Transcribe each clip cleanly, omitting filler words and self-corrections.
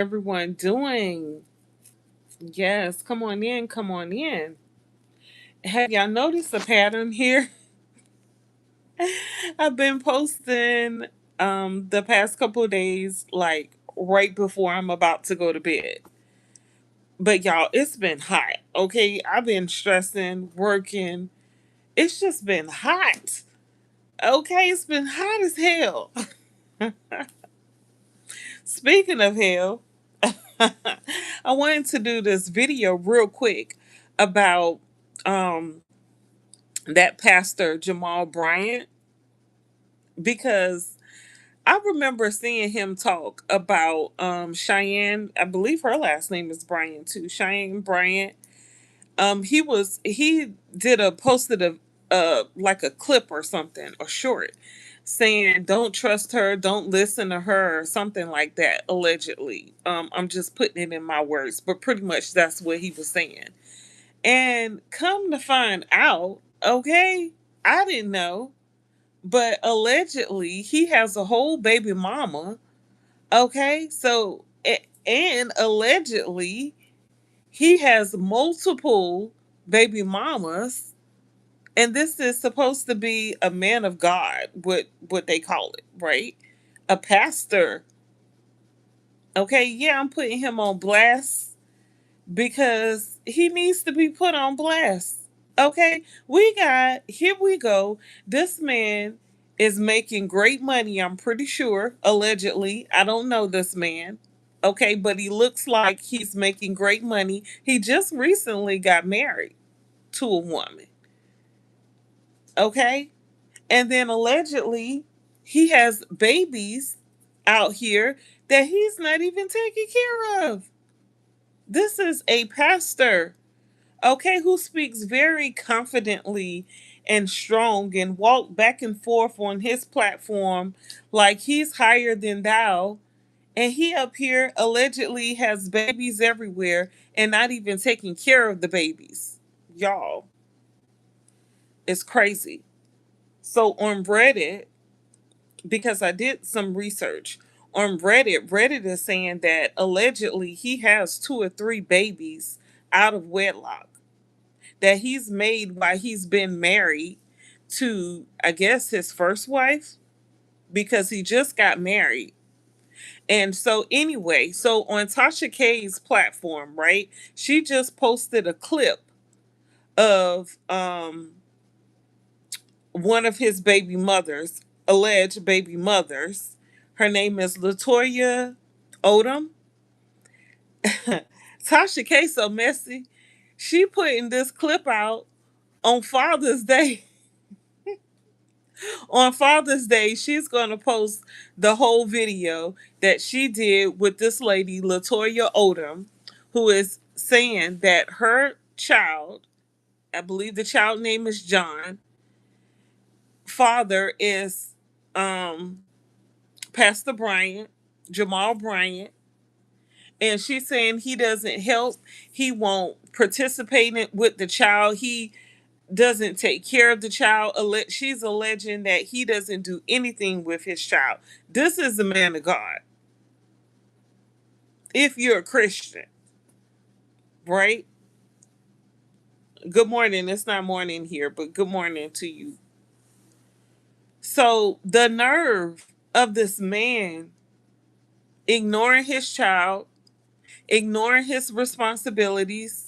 Everyone doing? Yes, come on in, come on in. Have y'all noticed a pattern here? I've been posting the past couple of days, like right before I'm about to go to bed. But y'all, it's been hot. Okay. I've been stressing, working. It's just been hot. Okay, it's been hot as hell. Speaking of hell, I wanted to do this video real quick about um that pastor Jamal Bryant because I remember seeing him talk about Cheyenne. I believe her last name is Bryant too. Cheyenne Bryant. He did a posted a like a clip or something, or short, saying don't trust her, don't listen to her, or something like that. Allegedly, I'm just putting it in my words, but pretty much that's what he was saying. And come to find out, okay, I didn't know, but allegedly he has a whole baby mama. Okay, and allegedly he has multiple baby mamas, and this is supposed to be a man of God, what they call it, right? A pastor. Okay, yeah, I'm putting him on blast because he needs to be put on blast. Okay, here we go. This man is making great money, I'm pretty sure, allegedly. I don't know this man. Okay, but he looks like he's making great money. He just recently got married to a woman. Okay, and then allegedly he has babies out here that he's not even taking care of. This is a pastor, okay, who speaks very confidently and strong and walk back and forth on his platform like he's higher than thou. And he up here allegedly has babies everywhere and not even taking care of the babies. Y'all, it's crazy. So on Reddit, because I did some research on Reddit is saying that allegedly he has two or three babies out of wedlock that he's made while he's been married to, I guess, his first wife, because he just got married. And so, anyway, so on Tasha K's platform, right, she just posted a clip of one of his baby mothers, alleged baby mothers. Her name is Latoya Odom. Tasha K so messy. She putting this clip out on Father's Day. On Father's Day, she's going to post the whole video that she did with this lady, Latoya Odom, who is saying that her child, I believe the child name is John, father is Pastor Bryant, Jamal Bryant, and she's saying he doesn't help, he won't participate with the child, he doesn't take care of the child. She's alleging that he doesn't do anything with his child. This is the man of God. If you're a Christian, right? Good morning. It's not morning here, but good morning to you. So the nerve of this man ignoring his child, ignoring his responsibilities,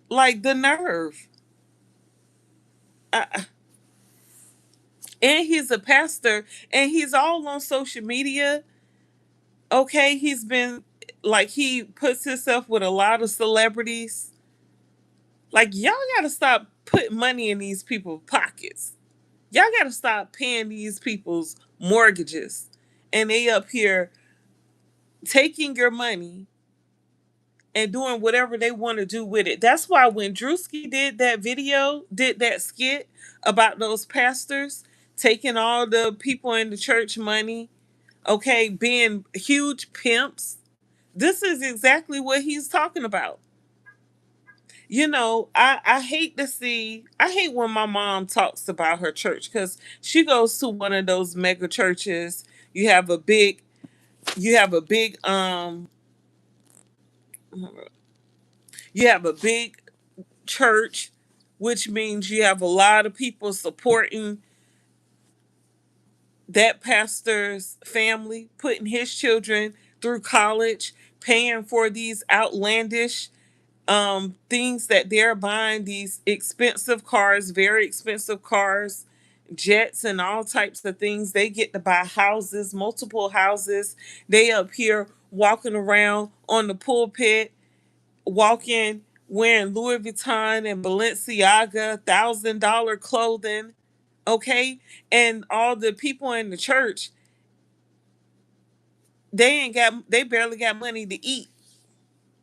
like the nerve. Uh, and he's a pastor, and he's all on social media. Okay, he's been, like, he puts himself with a lot of celebrities. Like, y'all gotta stop putting money in these people's pockets. Y'all gotta stop paying these people's mortgages. And they up here taking your money and doing whatever they want to do with it. That's why when Drewski did that skit about those pastors taking all the people in the church money, okay, being huge pimps, this is exactly what he's talking about. I hate I hate when my mom talks about her church because she goes to one of those mega churches. You have a big You have a big you have a big church, which means you have a lot of people supporting that pastor's family, putting his children through college, paying for these outlandish things that they're buying, these expensive cars, very expensive cars, jets, and all types of things. They get to buy houses, multiple houses. They up here walking around on the pulpit, walking wearing Louis Vuitton and Balenciaga $1,000 clothing. Okay, and all the people in the church, they barely got money to eat.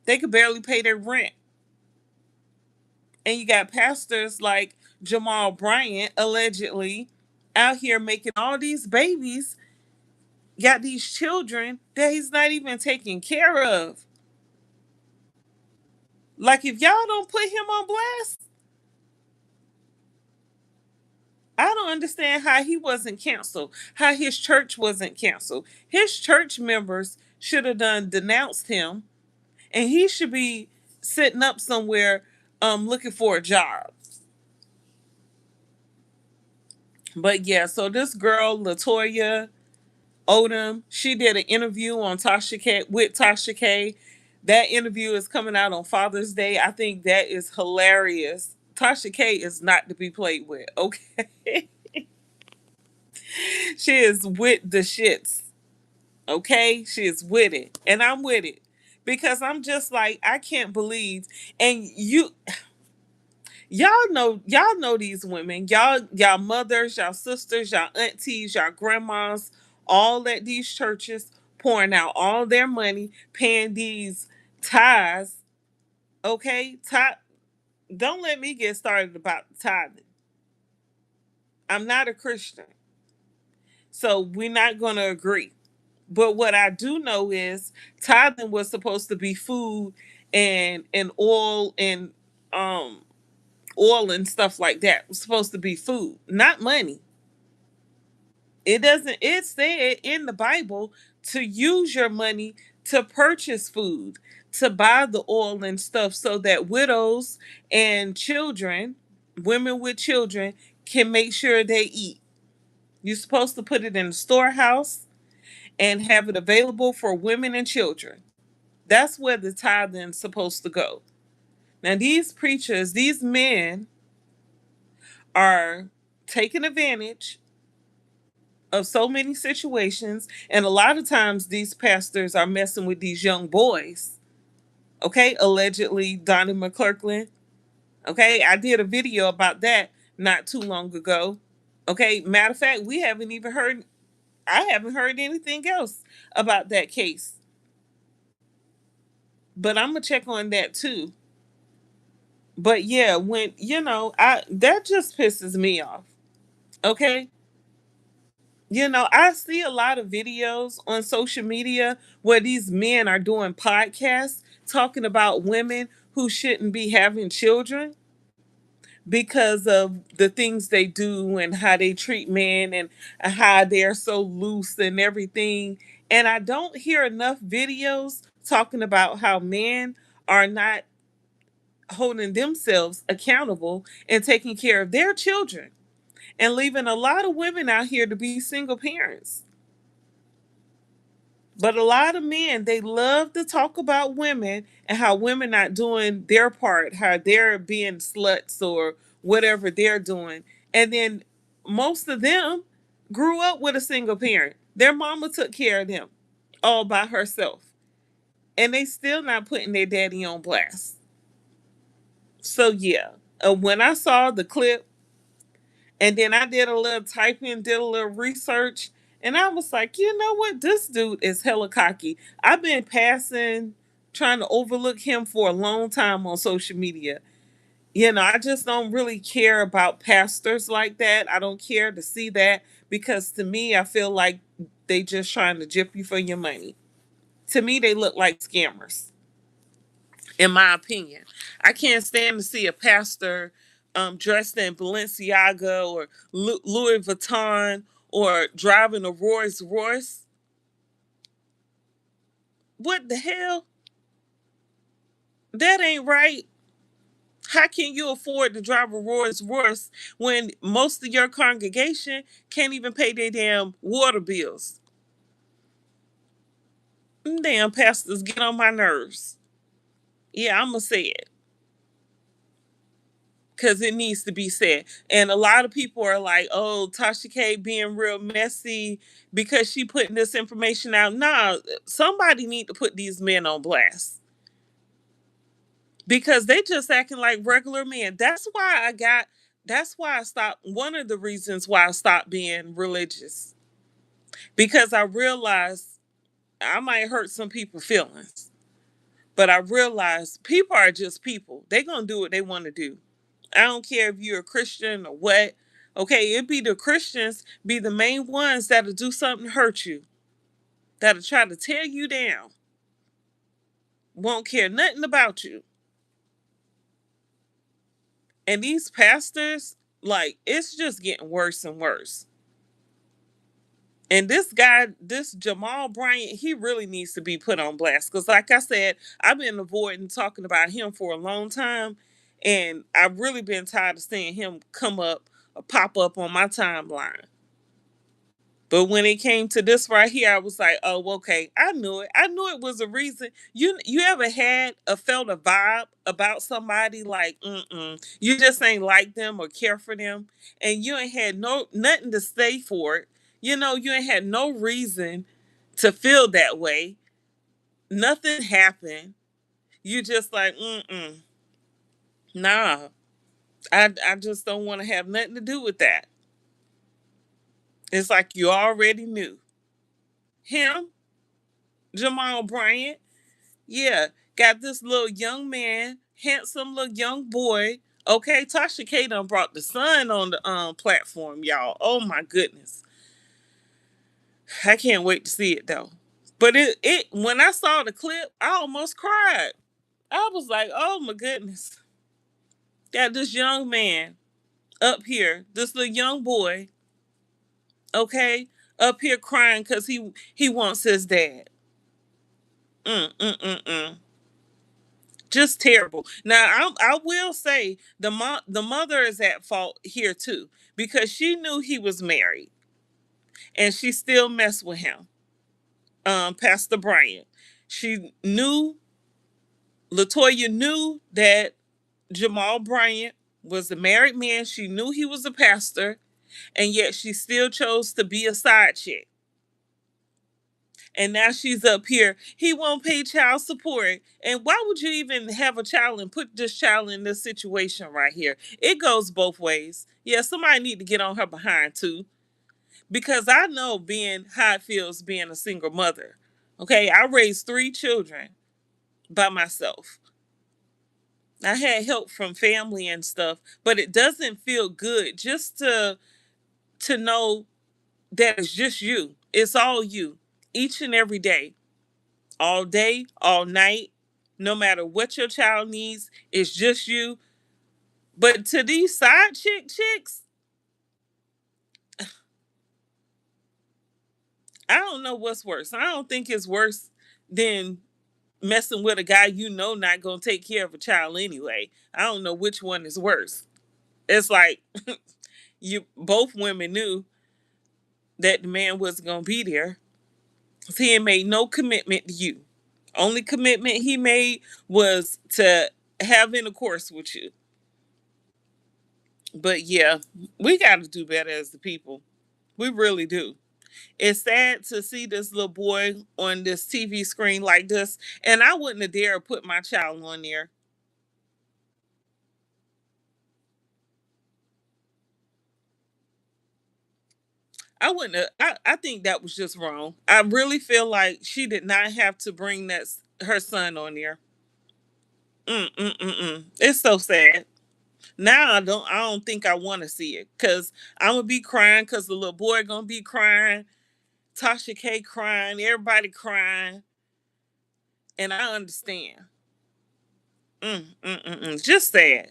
They could barely pay their rent. And you got pastors like Jamal Bryant allegedly out here making all these babies, got these children that he's not even taking care of. Like, if y'all don't put him on blast, I don't understand how he wasn't canceled, how his church wasn't canceled. His church members should have done denounced him, and he should be sitting up somewhere looking for a job. But yeah, so this girl, Latoya Odom, she did an interview on Tasha K with Tasha K. That interview is coming out on Father's Day. I think that is hilarious. Tasha K is not to be played with, okay? She is with the shits, okay? She is with it. And I'm with it. Because I'm just like, I can't believe, and y'all know these women, y'all mothers, y'all sisters, y'all aunties, y'all grandmas, all at these churches, pouring out all their money, paying these tithes. Okay, don't let me get started about tithing. I'm not a Christian, so we're not going to agree. But what I do know is tithing was supposed to be food and um oil and stuff like that. It was supposed to be food, not money. It said in the Bible to use your money to purchase food, to buy the oil and stuff so that widows and children, women with children, can make sure they eat. You're supposed to put it in the storehouse and have it available for women and children. That's where the tithing's supposed to go. Now these preachers, these men are taking advantage of so many situations, and a lot of times these pastors are messing with these young boys. Okay, allegedly Donnie McClurkin. Okay, I did a video about that not too long ago. Okay, matter of fact, we haven't even heard. I haven't heard anything else about that case, but I'm gonna check on that too. But yeah, when I that just pisses me off. Okay, I see a lot of videos on social media where these men are doing podcasts talking about women who shouldn't be having children because of the things they do and how they treat men and how they're so loose and everything. And I don't hear enough videos talking about how men are not holding themselves accountable and taking care of their children and leaving a lot of women out here to be single parents. But a lot of men, they love to talk about women and how women not doing their part, how they're being sluts or whatever they're doing. And then most of them grew up with a single parent. Their mama took care of them all by herself. And they still not putting their daddy on blast. So yeah, when I saw the clip and then I did a little typing, did a little research, and I was like, you know what? This dude is hella cocky. I've been trying to overlook him for a long time on social media. I just don't really care about pastors like that. I don't care to see that because to me, I feel like they just trying to jip you for your money. To me, they look like scammers, in my opinion. I can't stand to see a pastor dressed in Balenciaga or Louis Vuitton or driving a Rolls Royce. What the hell? That ain't right. How can you afford to drive a Rolls Royce when most of your congregation can't even pay their damn water bills? Them damn pastors get on my nerves. Yeah, I'm going to say it because it needs to be said. And a lot of people are like, oh, Tasha K being real messy because she putting this information out. Nah, somebody need to put these men on blast because they just acting like regular men. That's why I stopped. One of the reasons why I stopped being religious because I realized I might hurt some people's feelings, but I realized people are just people. They gonna do what they want to do. I don't care if you're a Christian or what. Okay, it be the Christians be the main ones that'll do something to hurt you, that'll try to tear you down, won't care nothing about you. And these pastors, like, it's just getting worse and worse. And this guy, this Jamal Bryant, he really needs to be put on blast. Because, like I said, I've been avoiding talking about him for a long time. And I've really been tired of seeing him come up or pop up on my timeline. But when it came to this right here, I was like, oh, okay, I knew it. I knew it was a reason. You ever had a felt a vibe about somebody like, you just ain't like them or care for them, and you ain't had no nothing to say for it. You know, you ain't had no reason to feel that way. Nothing happened. You just like, nah. I just don't want to have nothing to do with that. It's like you already knew him, Jamal Bryant. Yeah, got this little young man, handsome little young boy. Okay, Tasha K done brought the son on the platform, y'all. Oh my goodness. I can't wait to see it though. But it when I saw the clip, I almost cried. I was like, oh my goodness. Got this young man up here, this little young boy, okay, up here crying because he wants his dad. Mm. Just terrible. Now I will say the mother is at fault here too because she knew he was married and she still messed with him. Pastor Bryant, she knew Latoya knew that Jamal Bryant was a married man. She knew he was a pastor, and yet she still chose to be a side chick. And now she's up here. He won't pay child support. And why would you even have a child and put this child in this situation right here? It goes both ways. Yeah, somebody need to get on her behind too. Because I know being how it feels being a single mother. Okay, I raised 3 children by myself. I had help from family and stuff, but it doesn't feel good just to know that it's just you. It's all you. Each and every day, all night, no matter what your child needs, it's just you. But to these side chicks, I don't know what's worse. I don't think it's worse than messing with a guy you know not gonna take care of a child anyway. I don't know which one is worse. It's like you both women knew that the man wasn't gonna be there. He ain't made no commitment to you. Only commitment he made was to have intercourse with you. But yeah, we got to do better as the people. We really do. It's sad to see this little boy on this TV screen like this, and I wouldn't have dared put my child on there. I wouldn't have. I think that was just wrong. I really feel like she did not have to bring her son on there. It's so sad. Now I don't think I want to see it because I'm gonna be crying because the little boy gonna be crying, Tasha K crying, everybody crying, and I understand. Just sad.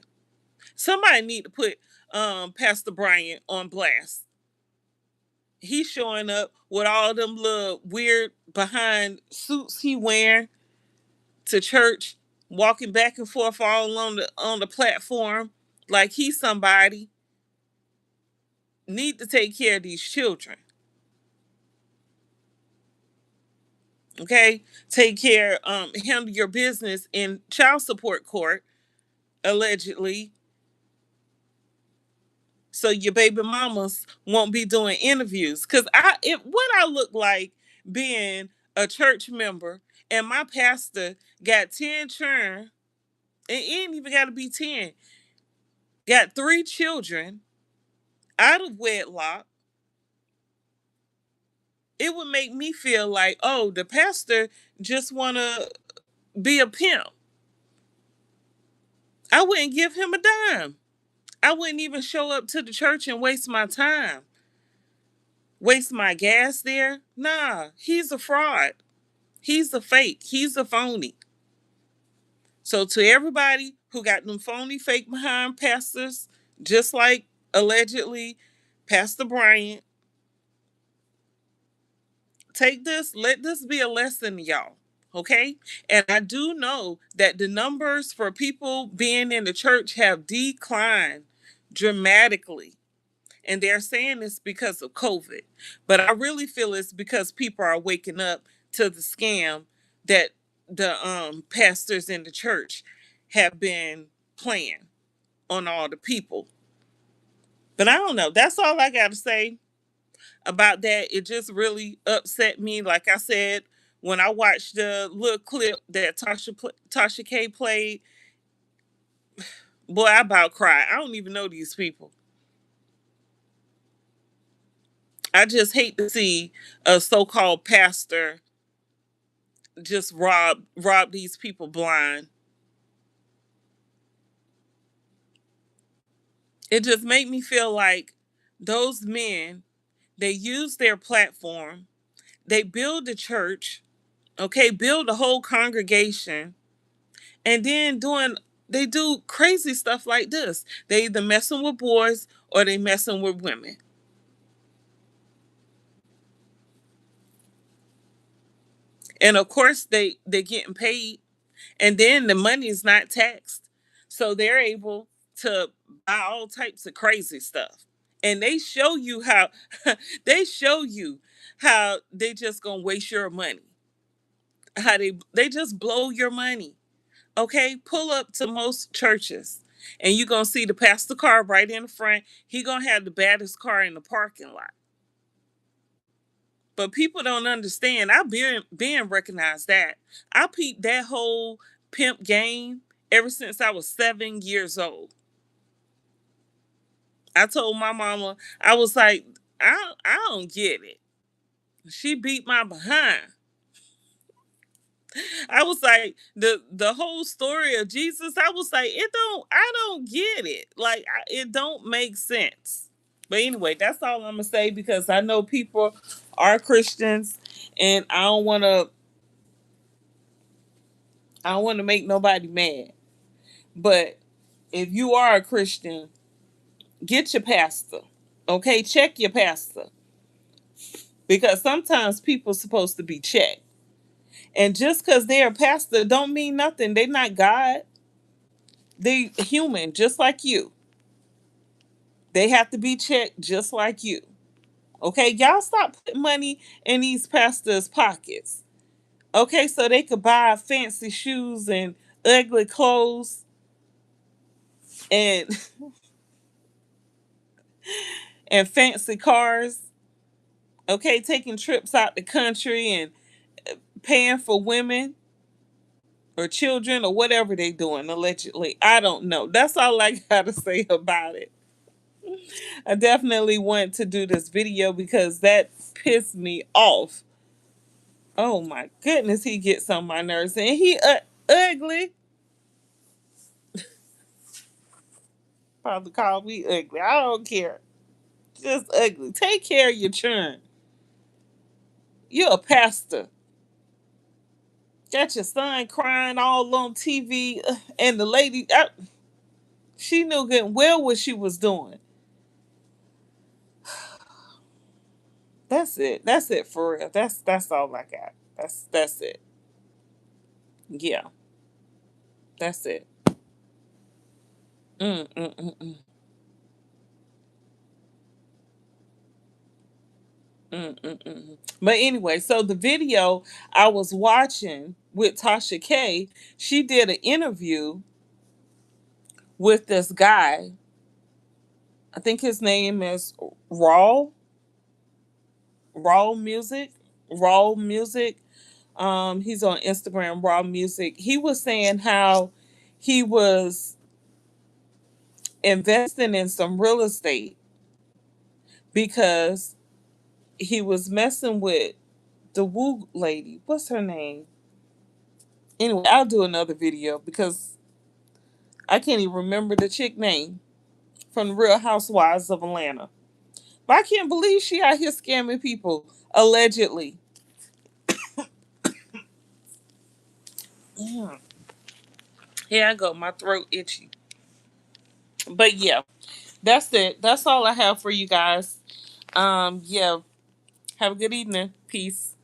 Somebody need to put Pastor Bryant on blast. He's showing up with all them little weird behind suits he wearing to church, walking back and forth all on the platform like he's somebody. Need to take care of these children. Okay? Take care, handle your business in child support court, allegedly, so your baby mamas won't be doing interviews. Cause what I look like being a church member and my pastor got 10 children, and it ain't even gotta be 10, got 3 children out of wedlock. It would make me feel like, oh, the pastor just wanna be a pimp. I wouldn't give him a dime. I wouldn't even show up to the church and waste my time, waste my gas there. Nah, he's a fraud. He's a fake. He's a phony. So to everybody who got them phony, fake behind pastors, just like allegedly Pastor Bryant, take this, let this be a lesson to y'all. Okay? And I do know that the numbers for people being in the church have declined dramatically. And they're saying this because of COVID. But I really feel it's because people are waking up to the scam that the pastors in the church have been playing on all the people. But I don't know. That's all I got to say about that. It just really upset me. Like I said, when I watched the little clip that Tasha K played, boy, I about cried. I don't even know these people. I just hate to see a so-called pastor just rob these people blind. It just made me feel like those men, they use their platform, they build a church, okay, build a whole congregation, and then they do crazy stuff like this. They either messing with boys or they messing with women. And of course they getting paid, and then the money is not taxed. So they're able to buy all types of crazy stuff. And they show you how they show you how they just gonna waste your money. How they just blow your money. Okay, pull up to most churches and you're gonna see the pastor car right in the front. He gonna have the baddest car in the parking lot. But people don't understand. I've been recognized that. I peeped that whole pimp game ever since I was 7 years old. I told my mama, I was like, I don't get it. She beat my behind. I was like, the whole story of Jesus, I was like, I don't get it. Like, it don't make sense. But anyway, that's all I'm gonna say because I know people are Christians, and I don't want to make nobody mad. But if you are a Christian, get your pastor. Okay, check your pastor because sometimes people supposed to be checked. And just because they're a pastor don't mean nothing. They're not God. They human, just like you. They have to be checked just like you. Okay, y'all stop putting money in these pastors' pockets. Okay, so they could buy fancy shoes and ugly clothes and and fancy cars. Okay, taking trips out the country and paying for women or children or whatever they doing allegedly. I don't know. That's all I gotta say about it. I definitely want to do this video because that pissed me off. Oh my goodness, he gets on my nerves and he ugly. Probably call me ugly. I don't care. Just ugly. Take care of your children. You're a pastor. Got your son crying all on TV, and the lady, she knew good and well what she was doing. That's it. That's it for real. That's all I got. That's it. Yeah, that's it. Mm, mm, mm, mm, mm, mm, mm. But anyway, so the video I was watching with Tasha K, she did an interview with this guy. I think his name is Raw Music. Raw Music. He's on Instagram, Raw Music. He was saying how he was investing in some real estate because he was messing with the Woo lady. What's her name? Anyway, I'll do another video because I can't even remember the chick name from the Real Housewives of Atlanta. But I can't believe she out here scamming people allegedly. Mm. Here I go, my throat itchy. But yeah, that's it. That's all I have for you guys. Yeah. Have a good evening. Peace.